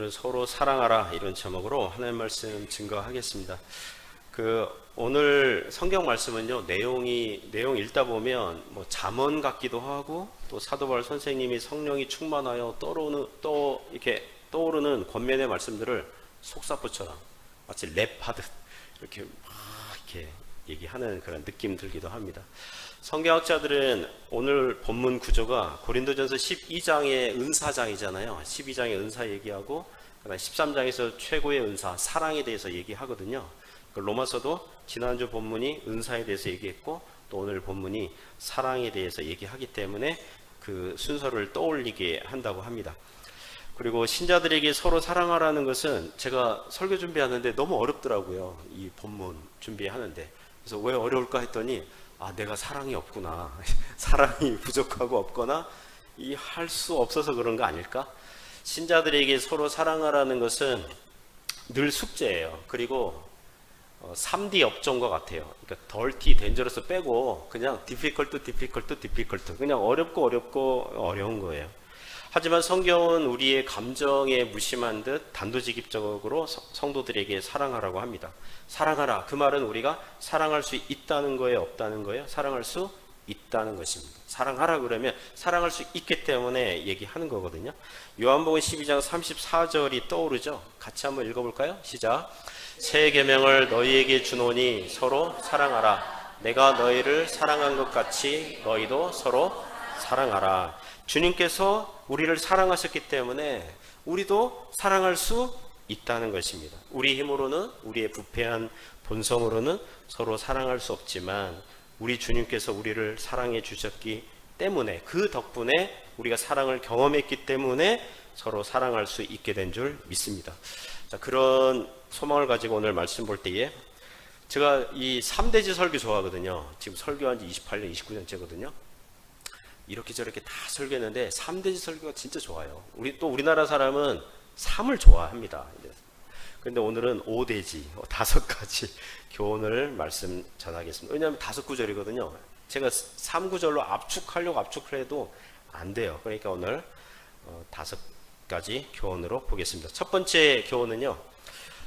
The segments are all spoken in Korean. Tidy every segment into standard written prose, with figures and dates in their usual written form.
오늘은 서로 사랑하라 이런 제목으로 하나님 말씀 증거하겠습니다. 오늘 성경 말씀은요, 내용 읽다 보면 뭐 잠언 같기도 하고 또 사도 바울 선생님이 성령이 충만하여 이렇게 떠오르는 권면의 말씀들을 속사포처럼 마치 랩하듯 이렇게 막 이렇게 얘기하는 그런 느낌 들기도 합니다. 성경학자들은 오늘 본문 구조가 고린도전서 12장의 은사장이잖아요. 12장의 은사 얘기하고 그다음 13장에서 최고의 은사 사랑에 대해서 얘기하거든요. 로마서도 지난주 본문이 은사에 대해서 얘기했고 또 오늘 본문이 사랑에 대해서 얘기하기 때문에 그 순서를 떠올리게 한다고 합니다. 그리고 신자들에게 서로 사랑하라는 것은 제가 설교 준비하는데 너무 어렵더라고요. 이 본문 준비하는데. 그래서 왜 어려울까 했더니 내가 사랑이 없구나. 사랑이 부족하고 없거나 할 수 없어서 그런 거 아닐까? 신자들에게 서로 사랑하라는 것은 늘 숙제예요. 그리고 3D 업종과 같아요. 그러니까 덜티, 덴저러스 빼고 그냥 difficult 그냥 어렵고 어려운 거예요. 하지만 성경은 우리의 감정에 무심한 듯 단도직입적으로 성도들에게 사랑하라고 합니다. 사랑하라. 그 말은 우리가 사랑할 수 있다는 거예요, 없다는 거예요? 사랑할 수 있다는 것입니다. 사랑하라 그러면 사랑할 수 있기 때문에 얘기하는 거거든요. 요한복음 12장 34절이 떠오르죠. 같이 한번 읽어볼까요? 시작. 새 계명을 너희에게 주노니 서로 사랑하라. 내가 너희를 사랑한 것 같이 너희도 서로 사랑하라. 주님께서 우리를 사랑하셨기 때문에 우리도 사랑할 수 있다는 것입니다. 우리 힘으로는, 우리의 부패한 본성으로는 서로 사랑할 수 없지만 우리 주님께서 우리를 사랑해 주셨기 때문에, 그 덕분에 우리가 사랑을 경험했기 때문에 서로 사랑할 수 있게 된 줄 믿습니다. 자, 그런 소망을 가지고 오늘 말씀 볼 때에 제가 이 3대지 설교 좋아하거든요. 지금 설교한 지 28년, 29년째거든요. 이렇게 저렇게 다 설교했는데 3대지 설교가 진짜 좋아요. 우리나라 사람은 3을 좋아합니다. 그런데 오늘은 5대지, 5가지 교훈을 말씀 전하겠습니다. 왜냐하면 5구절이거든요. 제가 3구절로 압축을 해도 안 돼요. 그러니까 오늘 5가지 교훈으로 보겠습니다. 첫 번째 교훈은요,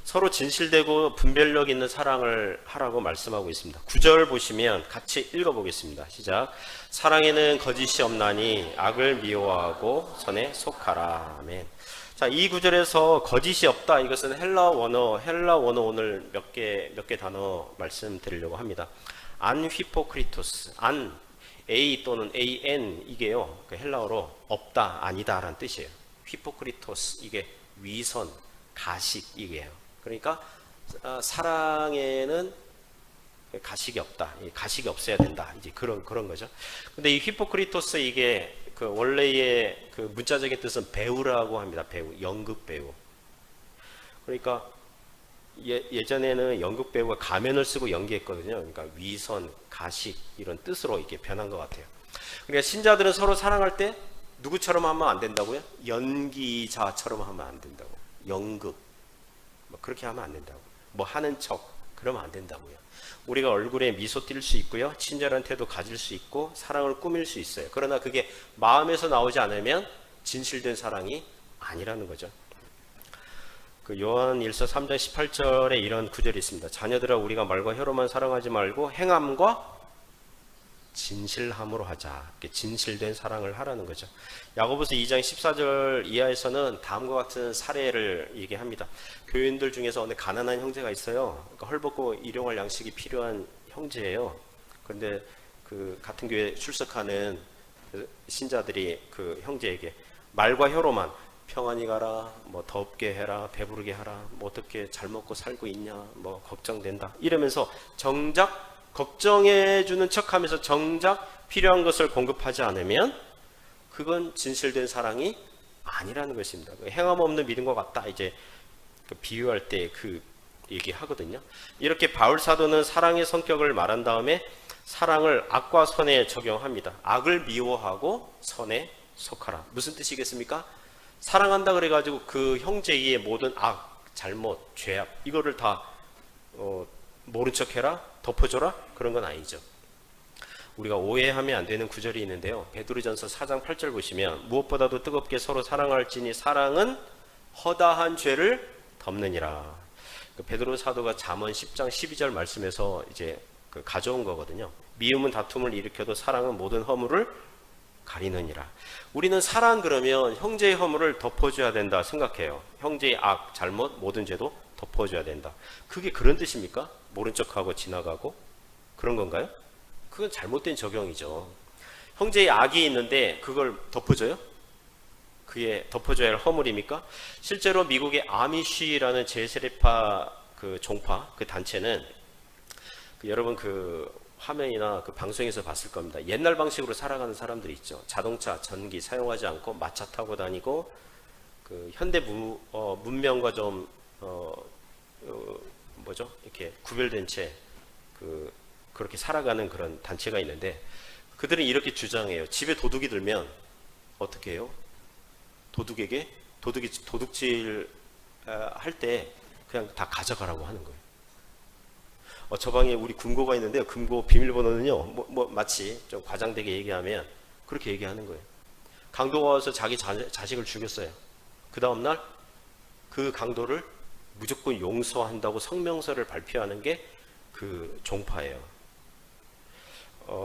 서로 진실되고 분별력 있는 사랑을 하라고 말씀하고 있습니다. 9절 보시면 같이 읽어보겠습니다. 시작. 사랑에는 거짓이 없나니 악을 미워하고 선에 속하라. 아멘. 자, 이 구절에서 거짓이 없다. 이것은 헬라 원어 오늘 몇 개 단어 말씀드리려고 합니다. 안 휘포크리토스, 안 A 또는 AN 이게요, 그 헬라어로 없다, 아니다 라는 뜻이에요. 휘포크리토스 이게 위선, 가식 이게요. 그러니까 사랑에는 가식이 없다, 가식이 없어야 된다, 이제 그런 거죠. 근데 이 휘포크리토스 이게 그 원래의 그 문자적인 뜻은 배우라고 합니다. 배우, 연극 배우. 그러니까 예전에는 연극 배우가 가면을 쓰고 연기했거든요. 그러니까 위선, 가식 이런 뜻으로 이렇게 변한 것 같아요. 그러니까 신자들은 서로 사랑할 때 누구처럼 하면 안 된다고요? 연기자처럼 하면 안 된다고. 연극 그렇게 하면 안 된다고. 뭐 하는 척 그러면 안 된다고요. 우리가 얼굴에 미소 띌 수 있고요, 친절한 태도 가질 수 있고 사랑을 꾸밀 수 있어요. 그러나 그게 마음에서 나오지 않으면 진실된 사랑이 아니라는 거죠. 그 요한일서 3장 18절에 이런 구절이 있습니다. 자녀들아, 우리가 말과 혀로만 사랑하지 말고 행함과 진실함으로 하자. 진실된 사랑을 하라는 거죠. 야고보서 2장 14절 이하에서는 다음과 같은 사례를 얘기합니다. 교인들 중에서 어느 가난한 형제가 있어요. 그러니까 헐벗고 일용할 양식이 필요한 형제예요. 그런데 그 같은 교회에 출석하는 신자들이 그 형제에게 말과 혀로만 평안히 가라, 뭐 덥게 해라, 배부르게 하라, 뭐 어떻게 잘 먹고 살고 있냐, 뭐 걱정된다 이러면서 정작 걱정해주는 척하면서 정작 필요한 것을 공급하지 않으면 그건 진실된 사랑이 아니라는 것입니다. 행함 없는 믿음과 같다, 이제 비유할 때 그 얘기하거든요. 이렇게 바울 사도는 사랑의 성격을 말한 다음에 사랑을 악과 선에 적용합니다. 악을 미워하고 선에 속하라. 무슨 뜻이겠습니까? 사랑한다 그래가지고 그 형제의 모든 악, 잘못, 죄악 이거를 다 모른 척해라, 덮어줘라 그런 건 아니죠. 우리가 오해하면 안 되는 구절이 있는데요. 베드로전서 4장 8절 보시면 무엇보다도 뜨겁게 서로 사랑할지니 사랑은 허다한 죄를 덮느니라. 베드로 사도가 잠언 10장 12절 말씀에서 이제 가져온 거거든요. 미움은 다툼을 일으켜도 사랑은 모든 허물을 가리느니라. 우리는 사랑 그러면 형제의 허물을 덮어줘야 된다 생각해요. 형제의 악, 잘못, 모든 죄도 덮어줘야 된다. 그게 그런 뜻입니까? 모른 척하고 지나가고 그런 건가요? 그건 잘못된 적용이죠. 형제의 악이 있는데 그걸 덮어줘요? 그게 덮어줘야 할 허물입니까? 실제로 미국의 아미쉬라는 제세례파 그 종파 그 단체는 여러분 그 화면이나 그 방송에서 봤을 겁니다. 옛날 방식으로 살아가는 사람들이 있죠. 자동차, 전기 사용하지 않고 마차 타고 다니고 그 현대 문명과 좀 뭐죠? 이렇게 구별된 채 그렇게 살아가는 그런 단체가 있는데 그들은 이렇게 주장해요. 집에 도둑이 들면 어떻게 해요? 도둑이 도둑질 할 때 그냥 다 가져가라고 하는 거예요. 저 방에 우리 금고가 있는데요. 금고 비밀번호는요. 마치 좀 과장되게 얘기하면 그렇게 얘기하는 거예요. 강도가 와서 자기 자식을 죽였어요. 그 다음날 그 강도를 무조건 용서한다고 성명서를 발표하는 게 그 종파예요.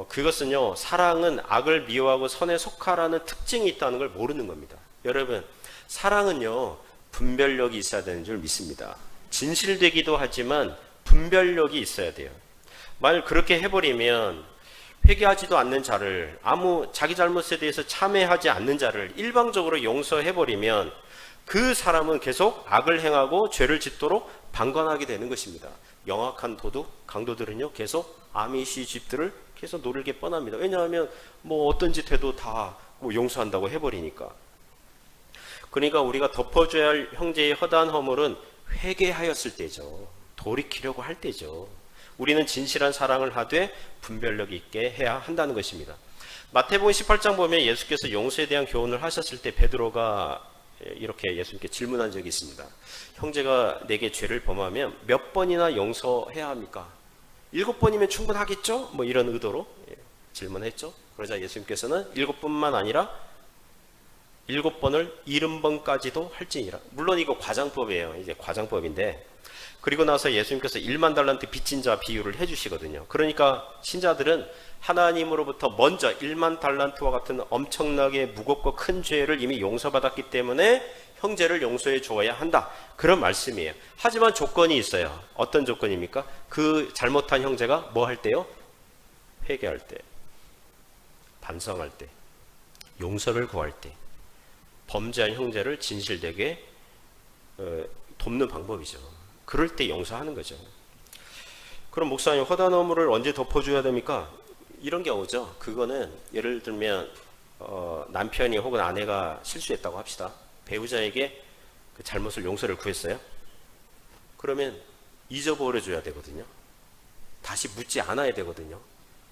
그것은요. 사랑은 악을 미워하고 선에 속하라는 특징이 있다는 걸 모르는 겁니다. 여러분, 사랑은요. 분별력이 있어야 되는 줄 믿습니다. 진실되기도 하지만 분별력이 있어야 돼요. 만약 그렇게 해버리면 회개하지도 않는 자를 자기 잘못에 대해서 참회하지 않는 자를 일방적으로 용서해버리면 그 사람은 계속 악을 행하고 죄를 짓도록 방관하게 되는 것입니다. 영악한 강도들은요 계속 아미시 집들을 계속 노리게 뻔합니다. 왜냐하면 어떤 짓 해도 다 용서한다고 해버리니까. 그러니까 우리가 덮어줘야 할 형제의 허다한 허물은 회개하였을 때죠. 돌이키려고 할 때죠. 우리는 진실한 사랑을 하되 분별력 있게 해야 한다는 것입니다. 마태복음 18장 보면 예수께서 용서에 대한 교훈을 하셨을 때 베드로가 이렇게 예수님께 질문한 적이 있습니다. 형제가 내게 죄를 범하면 몇 번이나 용서해야 합니까? 7번이면 충분하겠죠? 이런 의도로 질문했죠. 그러자 예수님께서는 7번만 아니라 7번을 70번까지도 할지니라. 물론 이거 과장법이에요. 이제 과장법인데 그리고 나서 예수님께서 1만 달란트 빚진 자 비유를 해주시거든요. 그러니까 신자들은 하나님으로부터 먼저 1만 달란트와 같은 엄청나게 무겁고 큰 죄를 이미 용서받았기 때문에 형제를 용서해 주어야 한다. 그런 말씀이에요. 하지만 조건이 있어요. 어떤 조건입니까? 그 잘못한 형제가 뭐 할 때요? 회개할 때, 반성할 때, 용서를 구할 때, 범죄한 형제를 진실되게 돕는 방법이죠. 그럴 때 용서하는 거죠. 그럼 목사님, 허다한 허물을 언제 덮어줘야 됩니까? 이런 경우죠. 그거는 예를 들면 남편이 혹은 아내가 실수했다고 합시다. 배우자에게 그 잘못을 용서를 구했어요. 그러면 잊어버려 줘야 되거든요. 다시 묻지 않아야 되거든요.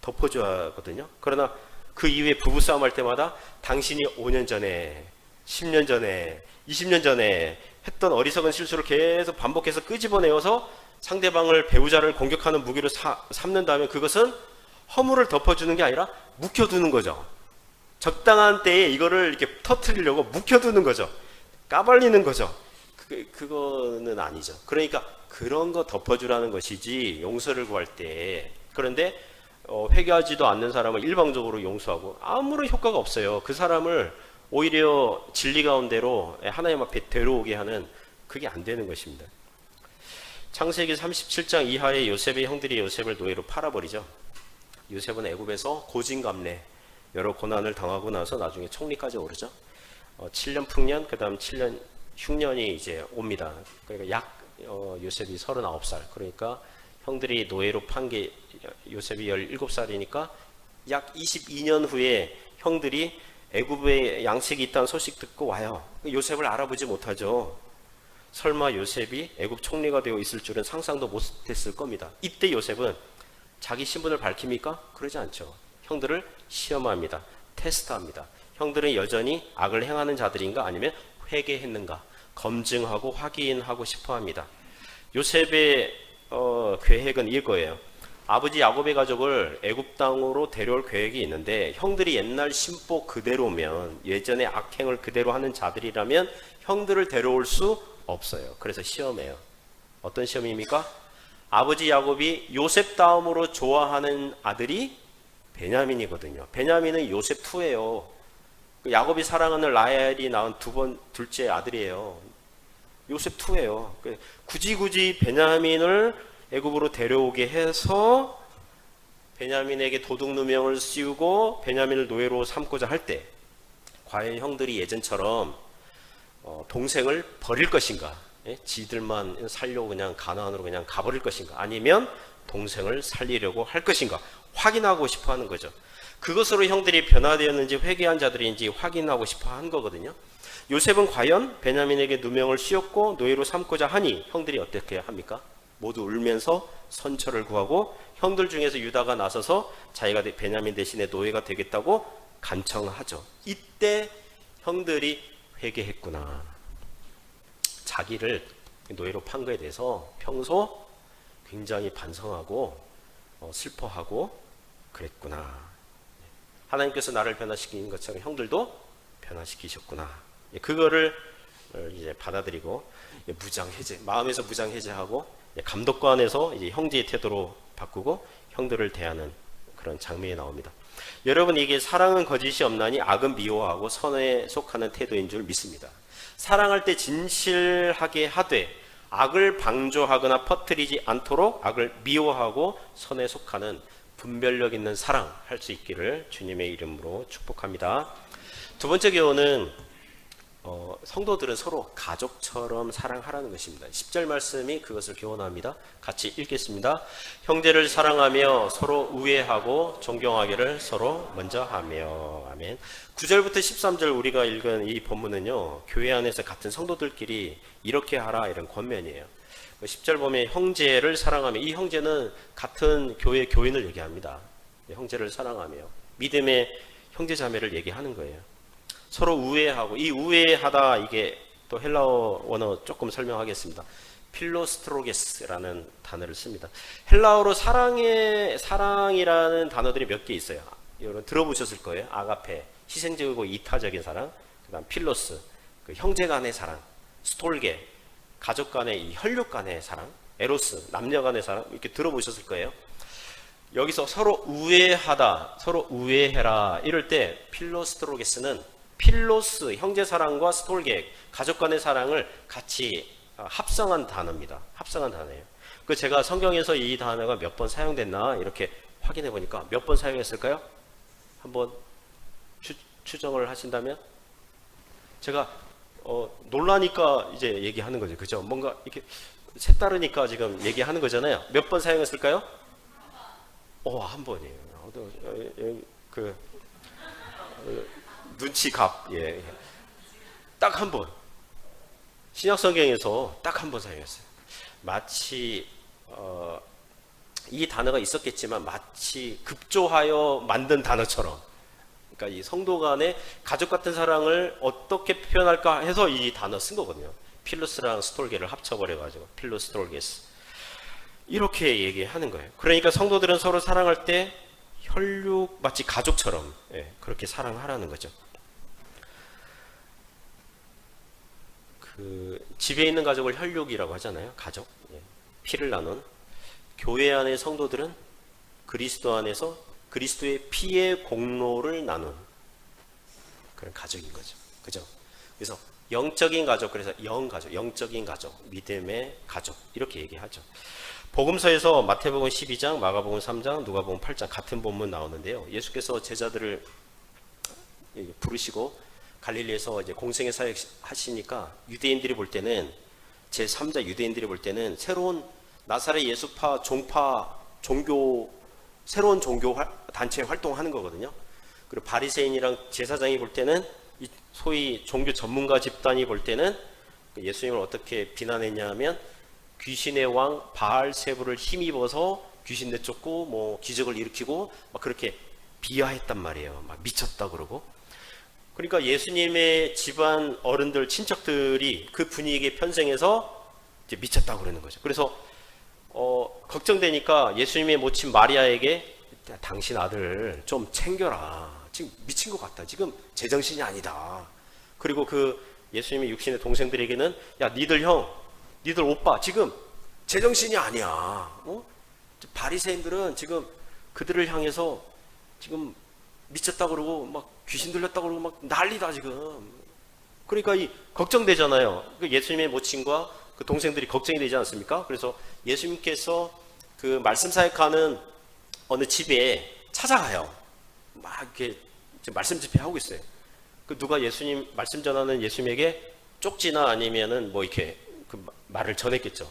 덮어줘야 하거든요. 그러나 그 이후에 부부싸움 할 때마다 당신이 5년 전에 10년 전에 20년 전에 했던 어리석은 실수를 계속 반복해서 끄집어내어서 상대방을 배우자를 공격하는 무기로 삼는다면 그것은 허물을 덮어주는 게 아니라 묵혀두는 거죠. 적당한 때에 이거를 이렇게 터뜨리려고 묵혀두는 거죠. 까발리는 거죠. 그거는 아니죠. 그러니까 그런 거 덮어주라는 것이지 용서를 구할 때. 그런데 회개하지도 않는 사람을 일방적으로 용서하고 아무런 효과가 없어요. 그 사람을 오히려 진리 가운데로 하나님 앞에 데려오게 하는 그게 안 되는 것입니다. 창세기 37장 이하의 요셉의 형들이 요셉을 노예로 팔아버리죠. 요셉은 애굽에서 고진감래 여러 고난을 당하고 나서 나중에 총리까지 오르죠. 7년 풍년, 그 다음 7년 흉년이 이제 옵니다. 그러니까 요셉이 39살. 그러니까 형들이 노예로 판 게 요셉이 17살이니까 약 22년 후에 형들이 애굽에 양식이 있다는 소식 듣고 와요. 요셉을 알아보지 못하죠. 설마 요셉이 애굽 총리가 되어 있을 줄은 상상도 못했을 겁니다. 이때 요셉은 자기 신분을 밝힙니까? 그러지 않죠. 형들을 시험합니다. 테스트합니다. 형들은 여전히 악을 행하는 자들인가 아니면 회개했는가 검증하고 확인하고 싶어 합니다. 요셉의 계획은 이거예요. 아버지 야곱의 가족을 애굽 땅으로 데려올 계획이 있는데 형들이 옛날 심보 그대로면 예전의 악행을 그대로 하는 자들이라면 형들을 데려올 수 없어요. 그래서 시험해요. 어떤 시험입니까? 아버지 야곱이 요셉 다음으로 좋아하는 아들이 베냐민이거든요. 베냐민은 요셉 투예요. 야곱이 사랑하는 라헬이 낳은 둘째 아들이에요. 요셉 투예요. 굳이 베냐민을 애굽으로 데려오게 해서 베냐민에게 도둑 누명을 씌우고 베냐민을 노예로 삼고자 할 때 과연 형들이 예전처럼 동생을 버릴 것인가? 지들만 살려고 그냥 가나안으로 그냥 가버릴 것인가? 아니면 동생을 살리려고 할 것인가? 확인하고 싶어 하는 거죠. 그것으로 형들이 변화되었는지 회개한 자들인지 확인하고 싶어 한 거거든요. 요셉은 과연 베냐민에게 누명을 씌웠고 노예로 삼고자 하니 형들이 어떻게 합니까? 모두 울면서 선처를 구하고 형들 중에서 유다가 나서서 자기가 베냐민 대신에 노예가 되겠다고 간청하죠. 이때 형들이 회개했구나. 자기를 노예로 판 거에 대해서 평소 굉장히 반성하고 슬퍼하고 그랬구나. 하나님께서 나를 변화시킨 것처럼 형들도 변화시키셨구나. 그거를 이제 받아들이고 무장해제, 마음에서 무장해제하고 감독관에서 이제 형제의 태도로 바꾸고 형들을 대하는 그런 장면이 나옵니다. 여러분, 이게 사랑은 거짓이 없나니 악은 미워하고 선에 속하는 태도인 줄 믿습니다. 사랑할 때 진실하게 하되 악을 방조하거나 퍼뜨리지 않도록 악을 미워하고 선에 속하는 분별력 있는 사랑 할 수 있기를 주님의 이름으로 축복합니다. 두 번째 교훈은 성도들은 서로 가족처럼 사랑하라는 것입니다. 10절 말씀이 그것을 교훈합니다. 같이 읽겠습니다. 형제를 사랑하며 서로 우애하고 존경하기를 서로 먼저 하며. 아멘. 9절부터 13절 우리가 읽은 이 본문은요, 교회 안에서 같은 성도들끼리 이렇게 하라 이런 권면이에요. 10절 보면 형제를 사랑하며, 이 형제는 같은 교회 교인을 얘기합니다. 형제를 사랑하며 믿음의 형제자매를 얘기하는 거예요. 서로 우애하고, 이 우애하다, 이게 또 헬라어 원어 조금 설명하겠습니다. 필로스트로게스라는 단어를 씁니다. 헬라어로 사랑이라는 단어들이 몇 개 있어요. 여러분 들어보셨을 거예요. 아가페, 희생적이고 이타적인 사랑, 그다음 필로스, 그 형제 간의 사랑, 스톨게, 가족 간의 이 혈육 간의 사랑, 에로스, 남녀 간의 사랑, 이렇게 들어보셨을 거예요. 여기서 서로 우애하다, 서로 우애해라 이럴 때 필로스트로게스는 필로스, 형제 사랑과 스톨게, 가족 간의 사랑을 같이 합성한 단어입니다. 합성한 단어예요. 그 제가 성경에서 이 단어가 몇 번 사용됐나 이렇게 확인해 보니까 몇 번 사용했을까요? 한번 추정을 하신다면? 제가 놀라니까 이제 얘기하는 거죠. 그죠? 뭔가 이렇게 색다르니까 지금 얘기하는 거잖아요. 몇 번 사용했을까요? 한 번이에요. 눈치갑, 예. 딱 한 번. 신약 성경에서 딱 한 번 사용했어요. 마치, 이 단어가 있었겠지만 마치 급조하여 만든 단어처럼. 그러니까 이 성도 간의 가족 같은 사랑을 어떻게 표현할까 해서 이 단어 쓴 거거든요. 필로스랑 스톨게를 합쳐버려가지고, 필로스톨게스. 이렇게 얘기하는 거예요. 그러니까 성도들은 서로 사랑할 때 혈육, 마치 가족처럼, 그렇게 사랑하라는 거죠. 집에 있는 가족을 혈육이라고 하잖아요. 가족. 피를 나눈. 교회 안의 성도들은 그리스도 안에서 그리스도의 피의 공로를 나눈 그런 가족인 거죠. 그죠? 그래서 영적인 가족, 그래서 영가족, 영적인 가족, 믿음의 가족, 이렇게 얘기하죠. 복음서에서 마태복음 12장, 마가복음 3장, 누가복음 8장 같은 본문 나오는데요. 예수께서 제자들을 부르시고 갈릴리에서 이제 공생의 사역 하시니까 유대인들이 볼 때는, 제3자 유대인들이 볼 때는 새로운 나사렛 예수파, 종파, 새로운 종교 단체 활동하는 거거든요. 그리고 바리새인이랑 제사장이 볼 때는, 소위 종교 전문가 집단이 볼 때는 예수님을 어떻게 비난했냐 하면 귀신의 왕 바알세부를 힘입어서 귀신 내쫓고 뭐 기적을 일으키고 막 그렇게 비하했단 말이에요. 막 미쳤다 그러고. 그러니까 예수님의 집안 어른들, 친척들이 그 분위기에 편승해서 이제 미쳤다고 그러는 거죠. 그래서 걱정되니까 예수님의 모친 마리아에게 당신 아들 좀 챙겨라. 지금 미친 것 같다. 지금 제정신이 아니다. 그리고 그 예수님의 육신의 동생들에게는 야, 니들 형, 니들 오빠 지금 제정신이 아니야. 바리새인들은 지금 그들을 향해서 지금 미쳤다 그러고 막 귀신 들렸다 그러고 막 난리다 지금. 그러니까 이 걱정되잖아요. 그 예수님의 모친과 그 동생들이 걱정이 되지 않습니까? 그래서 예수님께서 그 말씀 사역하는 어느 집에 찾아가요. 막 이렇게 말씀 집회하고 있어요. 그 누가 예수님 말씀 전하는 예수님에게 쪽지나 아니면은 뭐 이렇게 그 말을 전했겠죠.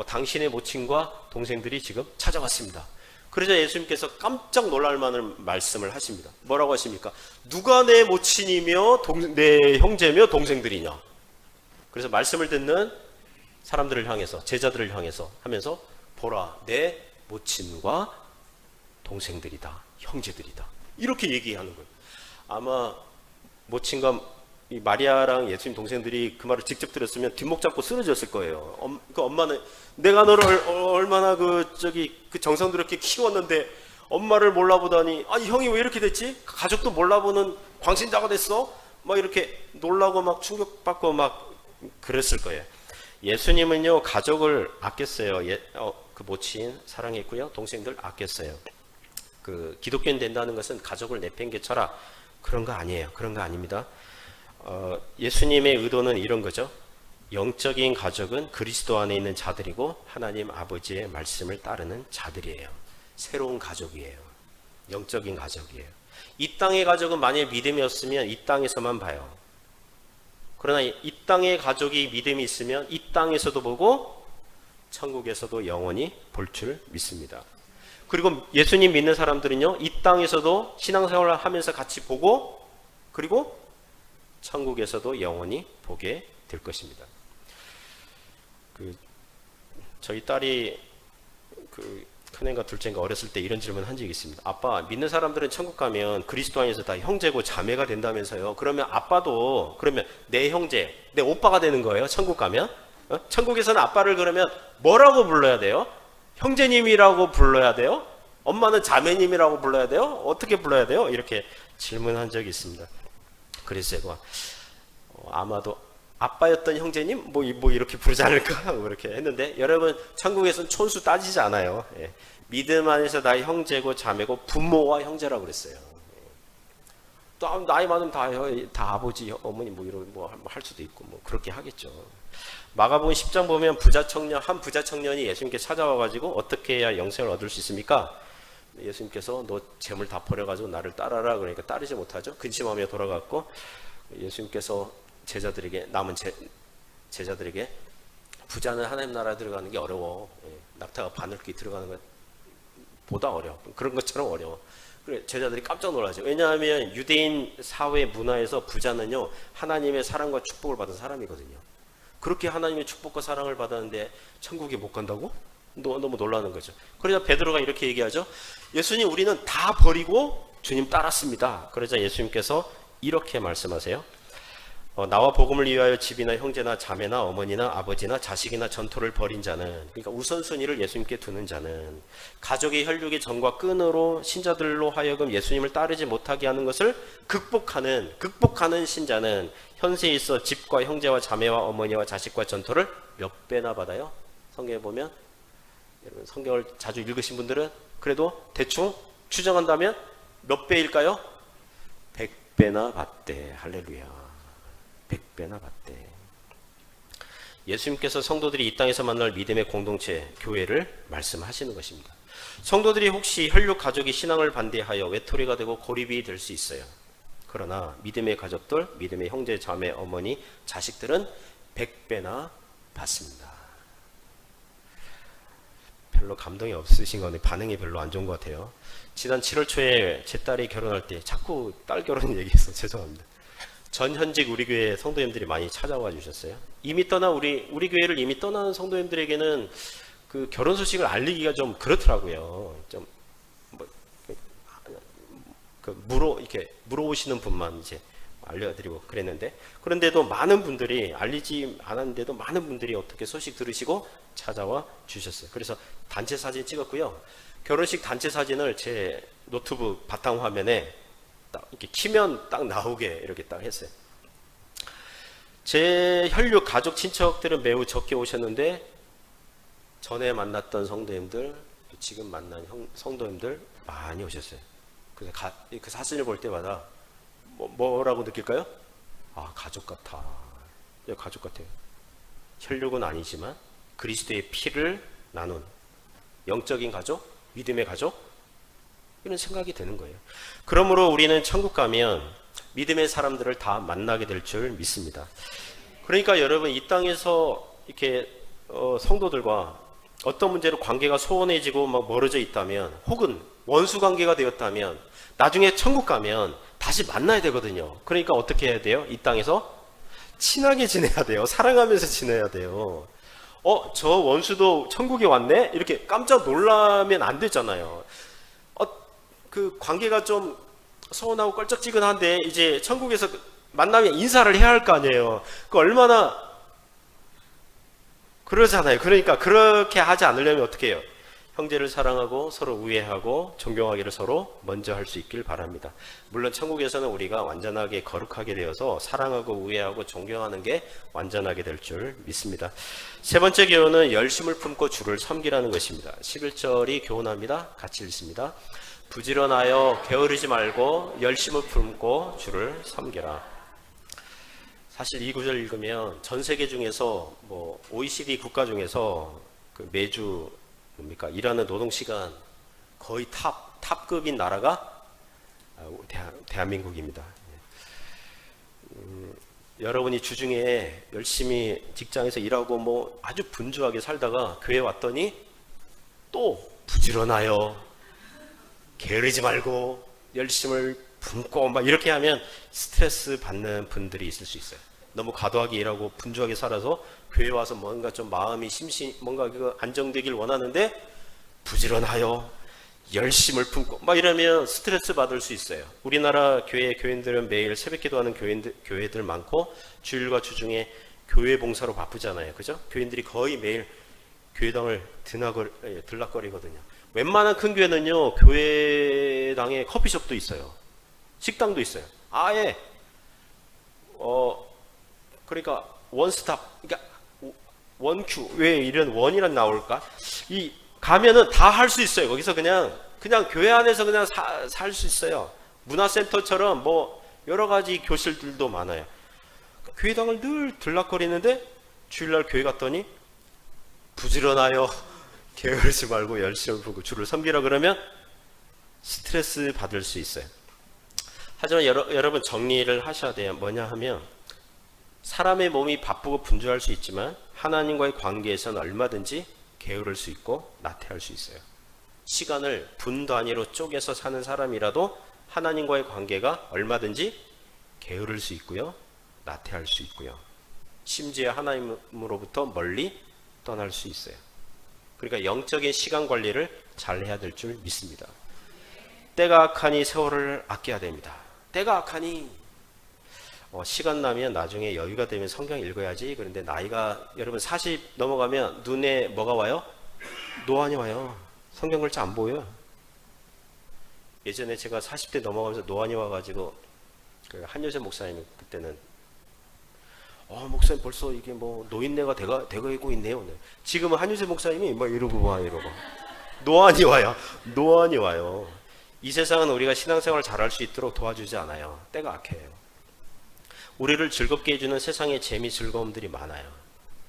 당신의 모친과 동생들이 지금 찾아왔습니다. 그러자 예수님께서 깜짝 놀랄 만한 말씀을 하십니다. 뭐라고 하십니까? 누가 내 모친이며 내 형제며 동생들이냐? 그래서 말씀을 듣는 사람들을 향해서, 제자들을 향해서 하면서 보라, 내 모친과 동생들이다, 형제들이다, 이렇게 얘기하는 거예요. 아마 모친과 이 마리아랑 예수님 동생들이 그 말을 직접 들었으면 뒷목 잡고 쓰러졌을 거예요. 그 엄마는 내가 너를 얼마나 그 정성스럽게 키웠는데 엄마를 몰라보다니, 아니 형이 왜 이렇게 됐지? 가족도 몰라보는 광신자가 됐어? 막 이렇게 놀라고 막 충격받고 막 그랬을 거예요. 예수님은요 가족을 아꼈어요. 그 모친 사랑했고요, 동생들 아꼈어요. 그 기독교인 된다는 것은 가족을 내팽개쳐라 그런 거 아니에요. 그런 거 아닙니다. 예수님의 의도는 이런 거죠. 영적인 가족은 그리스도 안에 있는 자들이고 하나님 아버지의 말씀을 따르는 자들이에요. 새로운 가족이에요. 영적인 가족이에요. 이 땅의 가족은 만약에 믿음이 없으면 이 땅에서만 봐요. 그러나 이 땅의 가족이 믿음이 있으면 이 땅에서도 보고 천국에서도 영원히 볼 줄 믿습니다. 그리고 예수님 믿는 사람들은요, 이 땅에서도 신앙생활을 하면서 같이 보고, 그리고 천국에서도 영원히 보게 될 것입니다. 저희 딸이 큰애가 둘째인가 어렸을 때 이런 질문 한 적이 있습니다. 아빠, 믿는 사람들은 천국 가면 그리스도 안에서 다 형제고 자매가 된다면서요. 그러면 아빠도 그러면 내 형제, 내 오빠가 되는 거예요? 천국 가면? 천국에서는 아빠를 그러면 뭐라고 불러야 돼요? 형제님이라고 불러야 돼요? 엄마는 자매님이라고 불러야 돼요? 어떻게 불러야 돼요? 이렇게 질문한 적이 있습니다. 그래서 제가 아마도 아빠였던 형제님 뭐 이렇게 부르지 않을까 이렇게 했는데, 여러분 천국에서는 촌수 따지지 않아요. 예. 믿음 안에서 다 형제고 자매고 부모와 형제라고 그랬어요. 또 나이 많으면 다 아버지 어머니 뭐 이런 뭐 할 수도 있고 뭐 그렇게 하겠죠. 마가복음 10장 보면 한 부자 청년이 예수님께 찾아와가지고 어떻게 해야 영생을 얻을 수 있습니까? 예수님께서 너 재물 다 버려가지고 나를 따라라. 그러니까 따르지 못하죠. 근심하며 돌아갔고, 예수님께서 제자들에게, 남은 제자들에게 부자는 하나님 나라에 들어가는 게 어려워. 낙타가 바늘귀 들어가는 것보다 어려워. 그런 것처럼 어려워. 그래, 제자들이 깜짝 놀라죠. 왜냐하면 유대인 사회 문화에서 부자는요 하나님의 사랑과 축복을 받은 사람이거든요. 그렇게 하나님의 축복과 사랑을 받았는데 천국에 못 간다고? 너무 놀라는 거죠. 그러자 베드로가 이렇게 얘기하죠. 예수님, 우리는 다 버리고 주님 따랐습니다. 그러자 예수님께서 이렇게 말씀하세요. 나와 복음을 위하여 집이나 형제나 자매나 어머니나 아버지나 자식이나 전토를 벌인 자는, 그러니까 우선순위를 예수님께 두는 자는, 가족의 혈육의 정과 끈으로 신자들로 하여금 예수님을 따르지 못하게 하는 것을 극복하는 신자는 현세에 있어 집과 형제와 자매와 어머니와 자식과 전토를 몇 배나 받아요? 성경에 보면, 여러분 성경을 자주 읽으신 분들은 그래도 대충 추정한다면 몇 배일까요? 100배나 받대. 할렐루야. 100배나 받대. 예수님께서 성도들이 이 땅에서 만날 믿음의 공동체, 교회를 말씀하시는 것입니다. 성도들이 혹시 혈육 가족이 신앙을 반대하여 외톨이가 되고 고립이 될 수 있어요. 그러나 믿음의 가족들, 믿음의 형제, 자매, 어머니, 자식들은 100배나 받습니다. 별로 감동이 없으신 건데 반응이 별로 안 좋은 것 같아요. 지난 7월 초에 제 딸이 결혼할 때 자꾸 딸 결혼 얘기해서 죄송합니다. 전현직 우리 교회 성도님들이 많이 찾아와 주셨어요. 이미 떠난 우리 교회를 이미 떠나는 성도님들에게는 그 결혼 소식을 알리기가 좀 그렇더라고요. 좀 뭐 이렇게 물어오시는 분만 이제 알려드리고 그랬는데, 그런데도 많은 분들이, 알리지 않았는데도 많은 분들이 어떻게 소식 들으시고 찾아와 주셨어요. 그래서 단체 사진 찍었고요. 결혼식 단체 사진을 제 노트북 바탕화면에 딱 이렇게 키면 딱 나오게 이렇게 딱 했어요. 제 혈육 가족 친척들은 매우 적게 오셨는데, 전에 만났던 성도님들, 지금 만난 성도님들 많이 오셨어요. 그래서 그 사진을 볼 때마다 뭐라고 느낄까요? 아, 가족 같아. 가족 같아요. 혈육은 아니지만 그리스도의 피를 나눈 영적인 가족, 믿음의 가족, 이런 생각이 드는 거예요. 그러므로 우리는 천국 가면 믿음의 사람들을 다 만나게 될 줄 믿습니다. 그러니까 여러분, 이 땅에서 이렇게 성도들과 어떤 문제로 관계가 소원해지고 막 멀어져 있다면, 혹은 원수 관계가 되었다면, 나중에 천국 가면 다시 만나야 되거든요. 그러니까 어떻게 해야 돼요? 이 땅에서 친하게 지내야 돼요. 사랑하면서 지내야 돼요. 저 원수도 천국에 왔네? 이렇게 깜짝 놀라면 안 되잖아요. 그 관계가 좀 서운하고 껄쩍지근한데 이제 천국에서 만나면 인사를 해야 할 거 아니에요. 그 얼마나 그러잖아요. 그러니까 그렇게 하지 않으려면 어떻게 해요? 형제를 사랑하고 서로 우애하고 존경하기를 서로 먼저 할 수 있길 바랍니다. 물론 천국에서는 우리가 완전하게 거룩하게 되어서 사랑하고 우애하고 존경하는 게 완전하게 될 줄 믿습니다. 세 번째 교훈은 열심을 품고 주를 섬기라는 것입니다. 11절이 교훈합니다. 같이 읽습니다. 부지런하여 게으르지 말고 열심을 품고 주를 섬겨라. 사실 이 구절 읽으면 전 세계 중에서 뭐 OECD 국가 중에서 그 매주 뭡니까? 일하는 노동시간 거의 탑급인 나라가 대한민국입니다. 여러분이 주중에 열심히 직장에서 일하고 뭐 아주 분주하게 살다가 교회 왔더니 또 부지런하여 게으르지 말고 열심을 품고 막 이렇게 하면 스트레스 받는 분들이 있을 수 있어요. 너무 과도하게 일하고 분주하게 살아서 교회 와서 뭔가 좀 마음이 뭔가 안정되길 원하는데 부지런하여 열심을 품고 막 이러면 스트레스 받을 수 있어요. 우리나라 교인들은 매일 새벽 기도하는 교회들 많고 주일과 주중에 교회 봉사로 바쁘잖아요. 그죠? 교인들이 거의 매일 교회당을 들락거리거든요. 웬만한 큰 교회는요, 교회당에 커피숍도 있어요. 식당도 있어요. 아예 그러니까 원스톱, 그러니까 원큐, 왜 이런 원이란 나올까? 이 가면은 다 할 수 있어요. 거기서 그냥 교회 안에서 그냥 살 수 있어요. 문화센터처럼 뭐 여러 가지 교실들도 많아요. 교회당을 늘 들락거리는데 주일날 교회 갔더니 부지런하여 게으르지 말고 열심히 보고 주를 섬기라 그러면 스트레스 받을 수 있어요. 하지만 여러분 정리를 하셔야 돼요. 뭐냐 하면 사람의 몸이 바쁘고 분주할 수 있지만 하나님과의 관계에서는 얼마든지 게으를 수 있고 나태할 수 있어요. 시간을 분 단위로 쪼개서 사는 사람이라도 하나님과의 관계가 얼마든지 게으를 수 있고요, 나태할 수 있고요, 심지어 하나님으로부터 멀리 떠날 수 있어요. 그러니까 영적인 시간 관리를 잘 해야 될 줄 믿습니다. 때가 악하니 세월을 아껴야 됩니다. 때가 악하니 시간 나면 나중에 여유가 되면 성경 읽어야지. 그런데 나이가 여러분 40 넘어가면 눈에 뭐가 와요? 노안이 와요. 성경 글자 안 보여요. 예전에 제가 40대 넘어가면서 노안이 와가지고 그 한효재 목사님 그때는 목사님 벌써 이게 뭐 노인네가 되고 있네요. 지금은 한효재 목사님이 뭐 이러고 노안이 와요. 노안이 와요. 이 세상은 우리가 신앙생활을 잘할 수 있도록 도와주지 않아요. 때가 악해요. 우리를 즐겁게 해주는 세상의 재미 즐거움들이 많아요.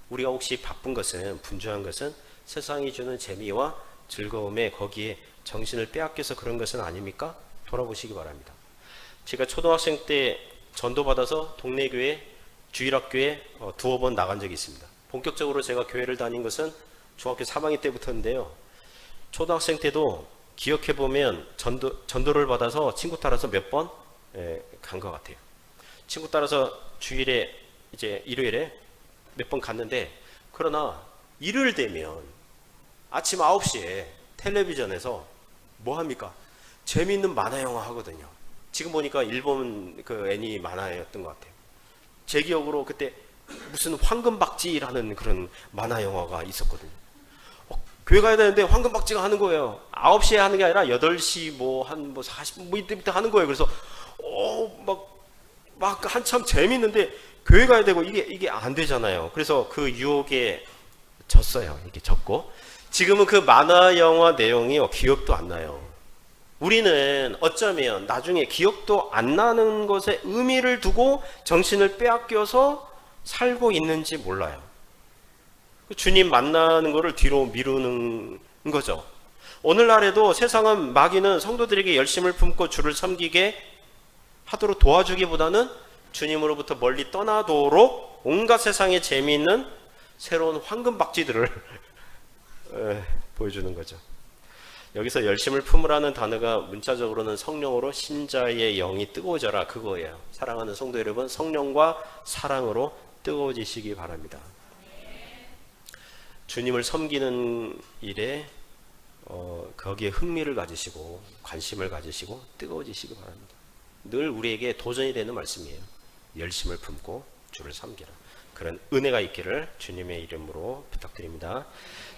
우리가 혹시 바쁜 것은, 분주한 것은 세상이 주는 재미와 즐거움에 거기에 정신을 빼앗겨서 그런 것은 아닙니까? 돌아보시기 바랍니다. 제가 초등학생 때 전도받아서 동네 교회, 주일학교에 두어 번 나간 적이 있습니다. 본격적으로 제가 교회를 다닌 것은 중학교 3학년 때부터인데요. 초등학생 때도 기억해보면 전도를 받아서 친구 따라서 몇 번 간 것 같아요. 친구 따라서 주일에 이제 일요일에 몇 번 갔는데, 그러나 일요일 되면 아침 9시에 텔레비전에서 뭐 합니까? 재미있는 만화 영화 하거든요. 지금 보니까 일본 그 애니 만화였던 것 같아요. 제 기억으로 그때 무슨 황금박쥐라는 그런 만화 영화가 있었거든요. 교회 가야 되는데 황금박쥐가 하는 거예요. 9시에 하는 게 아니라 8시 한 40분 이때부터 하는 거예요. 그래서 막 한참 재밌는데 교회 가야 되고 이게 안 되잖아요. 그래서 그 유혹에 졌어요. 이렇게 졌고 지금은 그 만화 영화 내용이 기억도 안 나요. 우리는 어쩌면 나중에 기억도 안 나는 것에 의미를 두고 정신을 빼앗겨서 살고 있는지 몰라요. 주님 만나는 것을 뒤로 미루는 거죠. 오늘날에도 세상은 마귀는 성도들에게 열심을 품고 주를 섬기게 하도록 도와주기보다는 주님으로부터 멀리 떠나도록 온갖 세상에 재미있는 새로운 황금박쥐들을 보여주는 거죠. 여기서 열심을 품으라는 단어가 문자적으로는 성령으로 신자의 영이 뜨거워져라 그거예요. 사랑하는 성도 여러분, 성령과 사랑으로 뜨거워지시기 바랍니다. 주님을 섬기는 일에 거기에 흥미를 가지시고 관심을 가지시고 뜨거워지시기 바랍니다. 늘 우리에게 도전이 되는 말씀이에요. 열심을 품고 주를 섬기라. 그런 은혜가 있기를 주님의 이름으로 부탁드립니다.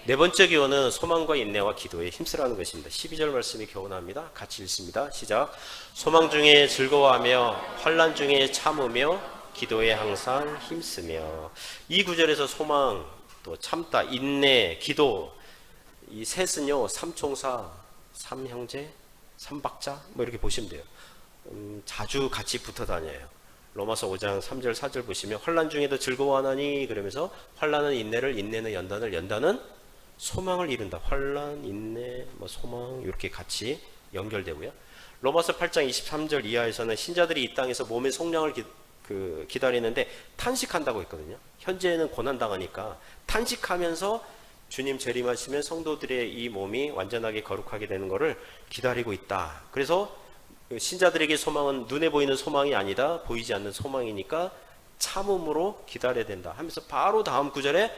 네 번째 기호는 소망과 인내와 기도에 힘쓰라는 것입니다. 12절 말씀이 교훈합니다. 같이 읽습니다. 시작. 소망 중에 즐거워하며 환난 중에 참으며 기도에 항상 힘쓰며. 이 구절에서 소망, 또 참다, 인내, 기도, 이 셋은요 삼총사, 삼형제, 삼박자 이렇게 보시면 돼요. 자주 같이 붙어 다녀요. 로마서 5장 3절 4절 보시면 환난 중에도 즐거워하나니 그러면서 환난은 인내를, 인내는 연단을, 연단은 소망을 이룬다. 환난, 인내, 소망 이렇게 같이 연결되고요. 로마서 8장 23절 이하에서는 신자들이 이 땅에서 몸의 속량을 기다리는데 탄식한다고 했거든요. 현재는 고난당하니까 탄식하면서 주님 재림하시면 성도들의 이 몸이 완전하게 거룩하게 되는 것을 기다리고 있다. 그래서 신자들에게 소망은 눈에 보이는 소망이 아니다. 보이지 않는 소망이니까 참음으로 기다려야 된다 하면서 바로 다음 구절에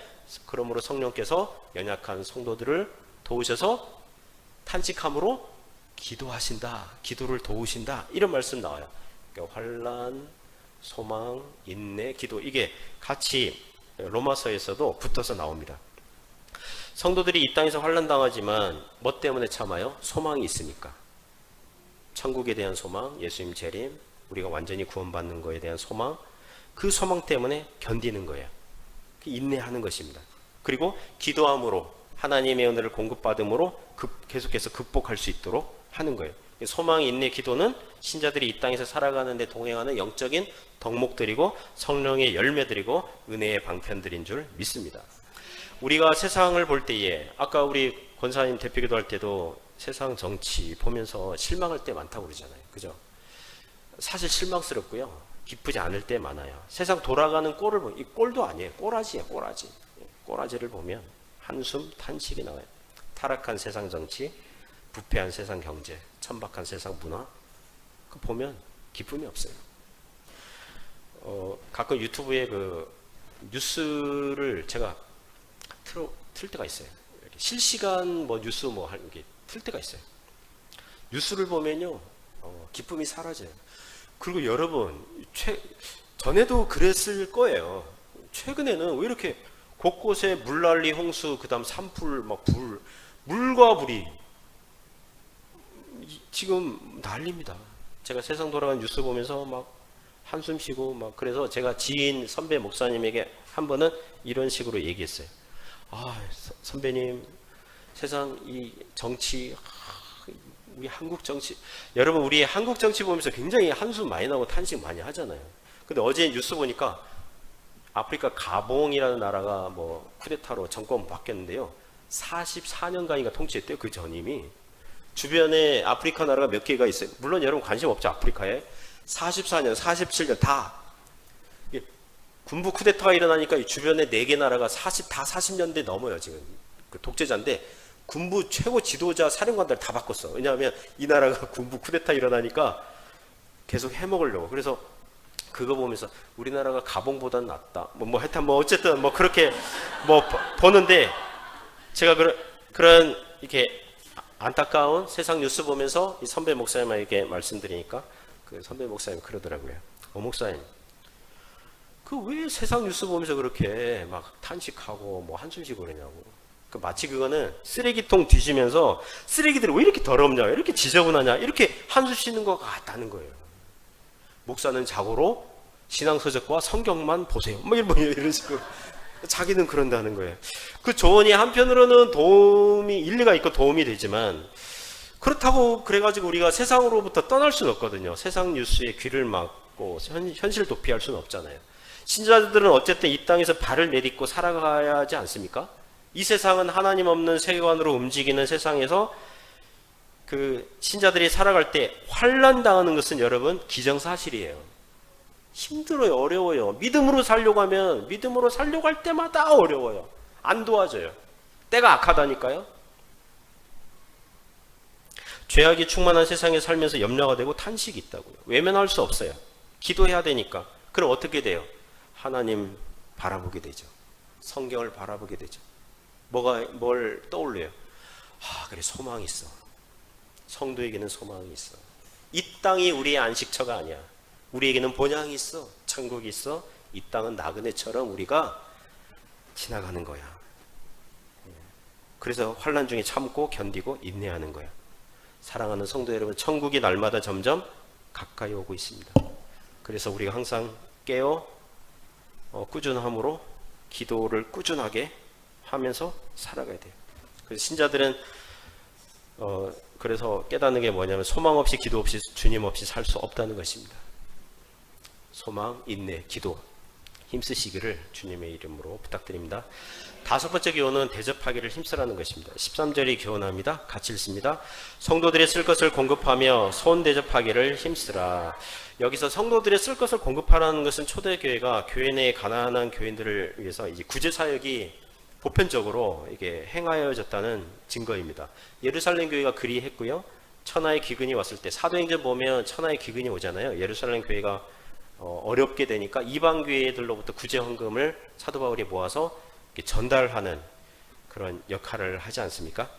그러므로 성령께서 연약한 성도들을 도우셔서 탄식함으로 기도하신다. 기도를 도우신다. 이런 말씀 나와요. 그러니까 환난, 소망, 인내, 기도 이게 같이 로마서에서도 붙어서 나옵니다. 성도들이 이 땅에서 환난당하지만 뭐 때문에 참아요? 소망이 있으니까. 천국에 대한 소망, 예수님 재림, 우리가 완전히 구원받는 것에 대한 소망, 그 소망 때문에 견디는 거예요. 인내하는 것입니다. 그리고 기도함으로 하나님의 은혜를 공급받음으로 계속해서 극복할 수 있도록 하는 거예요. 소망, 인내, 기도는 신자들이 이 땅에서 살아가는 데 동행하는 영적인 덕목들이고 성령의 열매들이고 은혜의 방편들인 줄 믿습니다. 우리가 세상을 볼 때에 아까 우리 권사님 대표기도 할 때도 세상 정치 보면서 실망할 때 많다고 그러잖아요. 그죠? 사실 실망스럽고요. 기쁘지 않을 때 많아요. 세상 돌아가는 꼴을 보면 이 꼴도 아니에요. 꼬라지예요. 꼬라지. 꼬라지를 보면 한숨 탄식이 나와요. 타락한 세상 정치, 부패한 세상 경제, 천박한 세상 문화 그 보면 기쁨이 없어요. 가끔 유튜브에 그 뉴스를 제가 틀 때가 있어요. 이렇게 실시간 뉴스 하는 게 틀 때가 있어요. 뉴스를 보면요 기쁨이 사라져요. 그리고 여러분 전에도 그랬을 거예요. 최근에는 왜 이렇게 곳곳에 물난리, 홍수, 그다음 산불, 물과 불이 지금 난립니다. 제가 세상 돌아가는 뉴스 보면서 막 한숨 쉬고 그래서 제가 지인 선배 목사님에게 한 번은 이런 식으로 얘기했어요. 선배님, 세상 이 정치, 우리 한국 정치, 여러분 우리 한국 정치 보면서 굉장히 한숨 많이 나고 탄식 많이 하잖아요. 근데 어제 뉴스 보니까 아프리카 가봉이라는 나라가 쿠데타로 정권 바뀌었는데요. 44년간인가 통치했대요. 그 전임이. 주변에 아프리카 나라가 몇 개가 있어요. 물론 여러분 관심 없죠. 아프리카에 44년, 47년 다 군부 쿠데타가 일어나니까 주변에 4개 나라가 다 40년대 넘어요. 지금 그 독재자인데 군부 최고 지도자 사령관들 다 바꿨어. 왜냐하면 이 나라가 군부 쿠데타 일어나니까 계속 해먹으려고. 그래서 그거 보면서 우리나라가 가봉보다는 낫다. 하여튼 어쨌든 그렇게 보는데 제가 그런 이렇게 안타까운 세상 뉴스 보면서 이 선배 목사님에게 말씀드리니까 그 선배 목사님 그러더라고요. 목사님, 그 왜 세상 뉴스 보면서 그렇게 막 탄식하고 뭐 한숨 쉬고 그러냐고. 그 마치 그거는 쓰레기통 뒤지면서 쓰레기들이 왜 이렇게 더럽냐, 왜 이렇게 지저분하냐, 이렇게 한숨 쉬는 것 같다는 거예요. 목사는 자고로 신앙서적과 성경만 보세요. 뭐 이런 식으로. 자기는 그런다는 거예요. 그 조언이 한편으로는 도움이, 일리가 있고 도움이 되지만, 그렇다고 그래가지고 우리가 세상으로부터 떠날 수는 없거든요. 세상 뉴스에 귀를 막고 현실을 도피할 수는 없잖아요. 신자들은 어쨌든 이 땅에서 발을 내딛고 살아가야 하지 않습니까? 이 세상은 하나님 없는 세계관으로 움직이는 세상에서 그 신자들이 살아갈 때 환난 당하는 것은 여러분 기정사실이에요. 힘들어요. 어려워요. 믿음으로 살려고 하면 믿음으로 살려고 할 때마다 어려워요. 안 도와줘요. 때가 악하다니까요. 죄악이 충만한 세상에 살면서 염려가 되고 탄식이 있다고요. 외면할 수 없어요. 기도해야 되니까. 그럼 어떻게 돼요? 하나님 바라보게 되죠. 성경을 바라보게 되죠. 뭘 떠올려요? 그래, 소망이 있어. 성도에게는 소망이 있어. 이 땅이 우리의 안식처가 아니야. 우리에게는 본향이 있어. 천국이 있어. 이 땅은 나그네처럼 우리가 지나가는 거야. 그래서 환난 중에 참고 견디고 인내하는 거야. 사랑하는 성도 여러분, 천국이 날마다 점점 가까이 오고 있습니다. 그래서 우리가 항상 깨어 꾸준함으로 기도를 꾸준하게 하면서 살아가야 돼요. 그래서 신자들은 그래서 깨닫는 게 뭐냐면 소망 없이 기도 없이 주님 없이 살 수 없다는 것입니다. 소망, 인내, 기도 힘쓰시기를 주님의 이름으로 부탁드립니다. 다섯 번째 교훈은 대접하기를 힘쓰라는 것입니다. 13절이 교훈합니다. 같이 읽습니다. 성도들이 쓸 것을 공급하며 손 대접하기를 힘쓰라. 여기서 성도들이 쓸 것을 공급하라는 것은 초대교회가 교회 내의 가난한 교인들을 위해서 이제 구제사역이 보편적으로 이게 행하여졌다는 증거입니다. 예루살렘 교회가 그리했고요. 천하의 기근이 왔을 때 사도행전 보면 천하의 기근이 오잖아요. 예루살렘 교회가 어렵게 되니까 이방 교회들로부터 구제 헌금을 사도 바울이 모아서 전달하는 그런 역할을 하지 않습니까?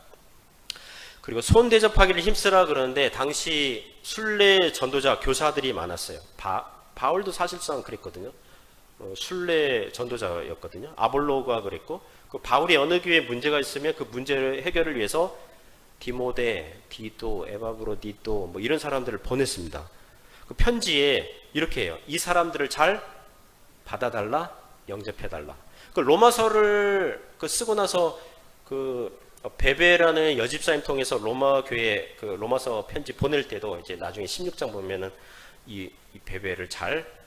그리고 손 대접하기를 힘쓰라 그러는데 당시 순례 전도자 교사들이 많았어요. 바울도 사실상 그랬거든요. 순례 전도자였거든요. 아볼로가 그랬고, 그 바울이 어느 교회에 문제가 있으면 그 문제를 해결을 위해서 디모데, 디도, 에바브로디도 뭐 이런 사람들을 보냈습니다. 그 편지에 이렇게 해요. 이 사람들을 잘 받아달라, 영접해달라. 그 로마서를 쓰고 나서 그 베베라는 여집사님 통해서 로마 교회 그 로마서 편지 보낼 때도 이제 나중에 16장 보면은 이 베베를 잘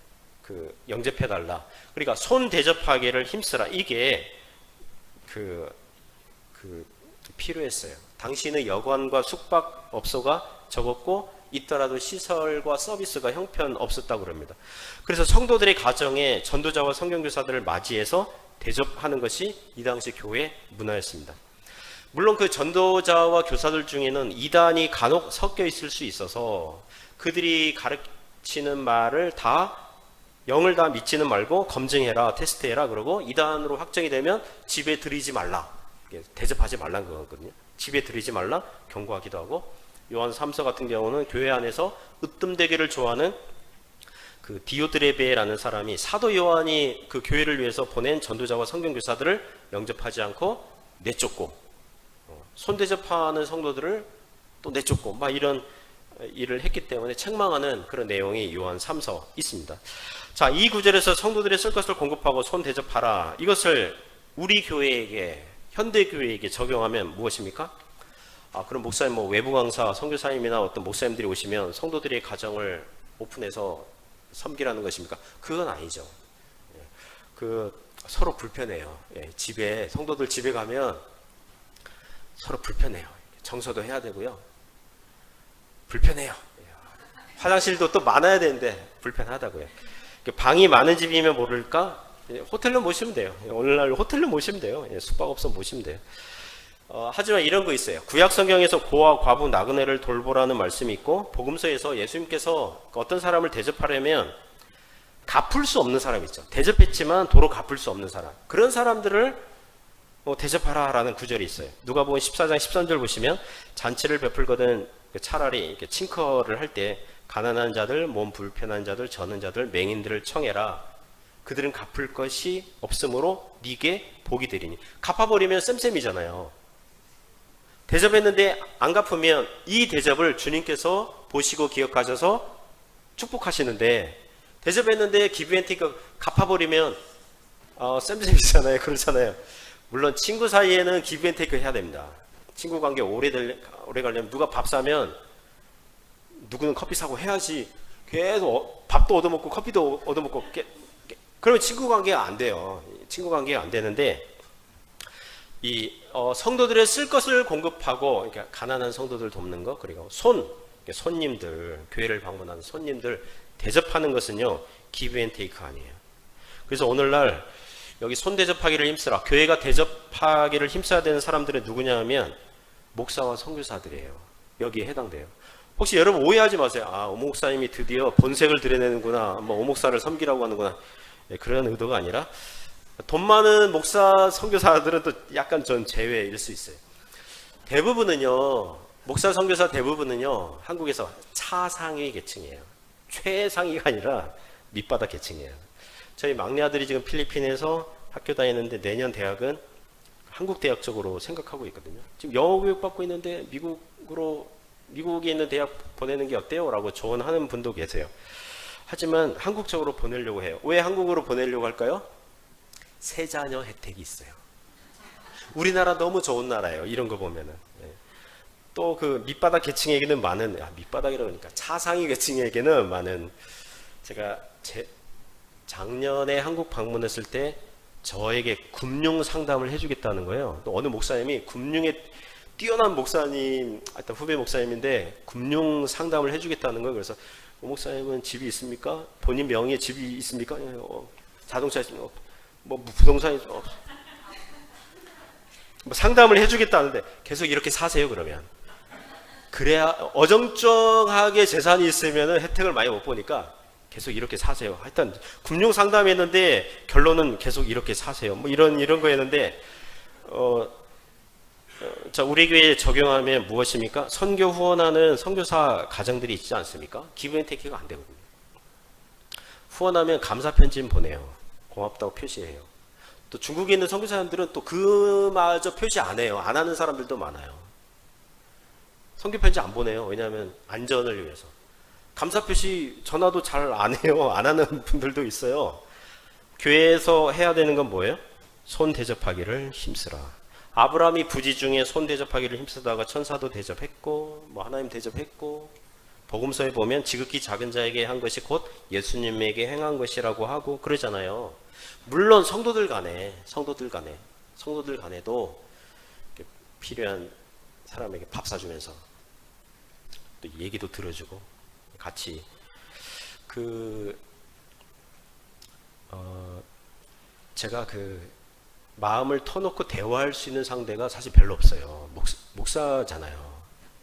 그 영접해달라. 그러니까 손 대접하기를 힘쓰라. 이게 그 필요했어요. 당시는 여관과 숙박업소가 적었고 있더라도 시설과 서비스가 형편없었다고 그럽니다. 그래서 성도들의 가정에 전도자와 성경교사들을 맞이해서 대접하는 것이 이 당시 교회 문화였습니다. 물론 그 전도자와 교사들 중에는 이단이 간혹 섞여 있을 수 있어서 그들이 가르치는 말을 다 영을 다 믿지는 말고 검증해라, 테스트해라 그러고 이단으로 확정이 되면 집에 들이지 말라, 대접하지 말라는 거거든요. 집에 들이지 말라 경고하기도 하고, 요한 3서 같은 경우는 교회 안에서 으뜸되기를 좋아하는 그 디오드레베라는 사람이 사도 요한이 그 교회를 위해서 보낸 전도자와 성경교사들을 영접하지 않고 내쫓고, 손대접하는 성도들을 또 내쫓고 막 이런 일을 했기 때문에 책망하는 그런 내용이 요한 3서 있습니다. 자, 이 구절에서 성도들의 쓸 것을 공급하고 손 대접하라, 이것을 우리 교회에게, 현대 교회에게 적용하면 무엇입니까? 그럼 목사님 외부 강사, 선교사님이나 어떤 목사님들이 오시면 성도들의 가정을 오픈해서 섬기라는 것입니까? 그건 아니죠. 서로 불편해요. 집에, 성도들 집에 가면 서로 불편해요. 청소도 해야 되고요. 불편해요. 화장실도 또 많아야 되는데 불편하다고요. 방이 많은 집이면 모를까? 호텔로 모시면 돼요. 오늘날 호텔로 모시면 돼요. 숙박업소 모시면 돼요. 하지만 이런 거 있어요. 구약 성경에서 고아, 과부, 나그네를 돌보라는 말씀이 있고, 복음서에서 예수님께서 어떤 사람을 대접하려면 갚을 수 없는 사람 있죠. 대접했지만 도로 갚을 수 없는 사람. 그런 사람들을 대접하라라는 구절이 있어요. 누가복음 14장 13절 보시면 잔치를 베풀거든 차라리 이렇게 칭커를 할 때 가난한 자들, 몸 불편한 자들, 저는 자들, 맹인들을 청해라. 그들은 갚을 것이 없으므로 네게 복이 되리니. 갚아버리면 쌤쌤이잖아요. 대접했는데 안 갚으면 이 대접을 주님께서 보시고 기억하셔서 축복하시는데, 대접했는데 기브앤테이크 갚아버리면 쌤쌤이잖아요. 그렇잖아요. 물론 친구 사이에는 기브앤테이크 해야 됩니다. 친구 관계 오래 가려면 누가 밥 사면 누구는 커피 사고 해야지. 계속 밥도 얻어먹고 커피도 얻어먹고 그러면 친구 관계가 안 돼요. 친구 관계가 안 되는데, 이 성도들의 쓸 것을 공급하고, 그러니까 가난한 성도들 돕는 거, 그리고 손님들, 교회를 방문하는 손님들 대접하는 것은요, 기브앤테이크 아니에요. 그래서 오늘날 여기 손 대접하기를 힘쓰라. 교회가 대접하기를 힘써야 되는 사람들은 누구냐 하면 목사와 선교사들이에요. 여기에 해당돼요. 혹시 여러분 오해하지 마세요. 오 목사님이 드디어 본색을 드러내는구나, 오 목사를 섬기라고 하는구나, 그런 의도가 아니라, 돈 많은 목사 선교사들은 또 약간 전 제외일 수 있어요. 대부분은요, 목사 선교사 대부분은요, 한국에서 차상위 계층이에요. 최상위가 아니라 밑바닥 계층이에요. 저희 막내 아들이 지금 필리핀에서 학교 다니는데 내년 대학은 한국 대학 쪽으로 생각하고 있거든요. 지금 영어 교육 받고 있는데 미국에 있는 대학 보내는 게 어때요? 라고 조언하는 분도 계세요. 하지만 한국 쪽으로 보내려고 해요. 왜 한국으로 보내려고 할까요? 세자녀 혜택이 있어요. 우리나라 너무 좋은 나라예요. 이런 거 보면은. 또 그 밑바닥 계층에게는 많은, 밑바닥이라고 하니까 차상위 계층에게는 많은, 제가 작년에 한국 방문했을 때 저에게 금융 상담을 해주겠다는 거예요. 또 어느 목사님이 금융에 뛰어난 목사님, 하여튼 후배 목사님인데 금융 상담을 해주겠다는 거예요. 그래서 목사님은 집이 있습니까? 본인 명의의 집이 있습니까? 자동차 있습니까? 부동산이 상담을 해주겠다는데 계속 이렇게 사세요. 그러면 그래야 어정쩡하게 재산이 있으면 혜택을 많이 못 보니까 계속 이렇게 사세요. 하여튼 금융 상담했는데 결론은 계속 이렇게 사세요. 이런 거였는데, 자, 우리 교회에 적용하면 무엇입니까? 선교 후원하는 선교사 가정들이 있지 않습니까? 기브앤테이크가 안 되거든요. 후원하면 감사 편지 보내요. 고맙다고 표시해요. 또 중국에 있는 선교사님들은 또 그마저 표시 안 해요. 안 하는 사람들도 많아요. 선교 편지 안 보내요. 왜냐하면 안전을 위해서. 감사 표시 전화도 잘 안 해요. 안 하는 분들도 있어요. 교회에서 해야 되는 건 뭐예요? 손 대접하기를 힘쓰라. 아브라함이 부지 중에 손 대접하기를 힘쓰다가 천사도 대접했고, 하나님 대접했고, 복음서에 보면 지극히 작은 자에게 한 것이 곧 예수님에게 행한 것이라고 하고 그러잖아요. 물론 성도들 간에도 필요한 사람에게 밥 사주면서 또 얘기도 들어주고 같이 제가 마음을 터놓고 대화할 수 있는 상대가 사실 별로 없어요. 목사잖아요.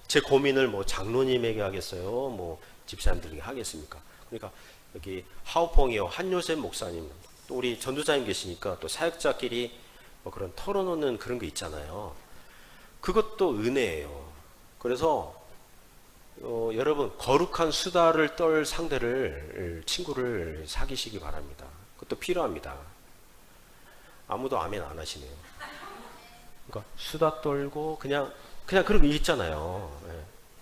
제 고민을 장로님에게 하겠어요? 집사님들에게 하겠습니까? 그러니까 여기 하오펑이요, 한요셉 목사님, 또 우리 전도사님 계시니까 또 사역자끼리 그런 털어놓는 그런 거 있잖아요. 그것도 은혜예요. 그래서 여러분, 거룩한 수다를 떨 친구를 사귀시기 바랍니다. 그것도 필요합니다. 아무도 아멘 안 하시네요. 그러니까 수다 떨고 그냥 그런 거 있잖아요.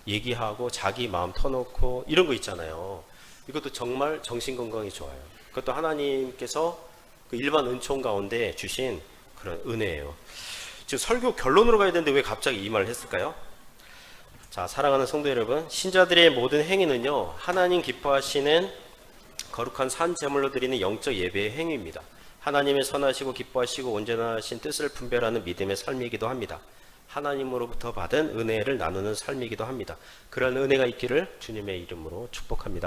얘기하고 자기 마음 터놓고 이런 거 있잖아요. 이것도 정말 정신 건강에 좋아요. 그것도 하나님께서 그 일반 은총 가운데 주신 그런 은혜예요. 지금 설교 결론으로 가야 되는데 왜 갑자기 이 말을 했을까요? 자, 사랑하는 성도 여러분, 신자들의 모든 행위는요, 하나님 기뻐하시는 거룩한 산 제물로 드리는 영적 예배의 행위입니다. 하나님의 선하시고 기뻐하시고 온전하신 뜻을 분별하는 믿음의 삶이기도 합니다. 하나님으로부터 받은 은혜를 나누는 삶이기도 합니다. 그런 은혜가 있기를 주님의 이름으로 축복합니다.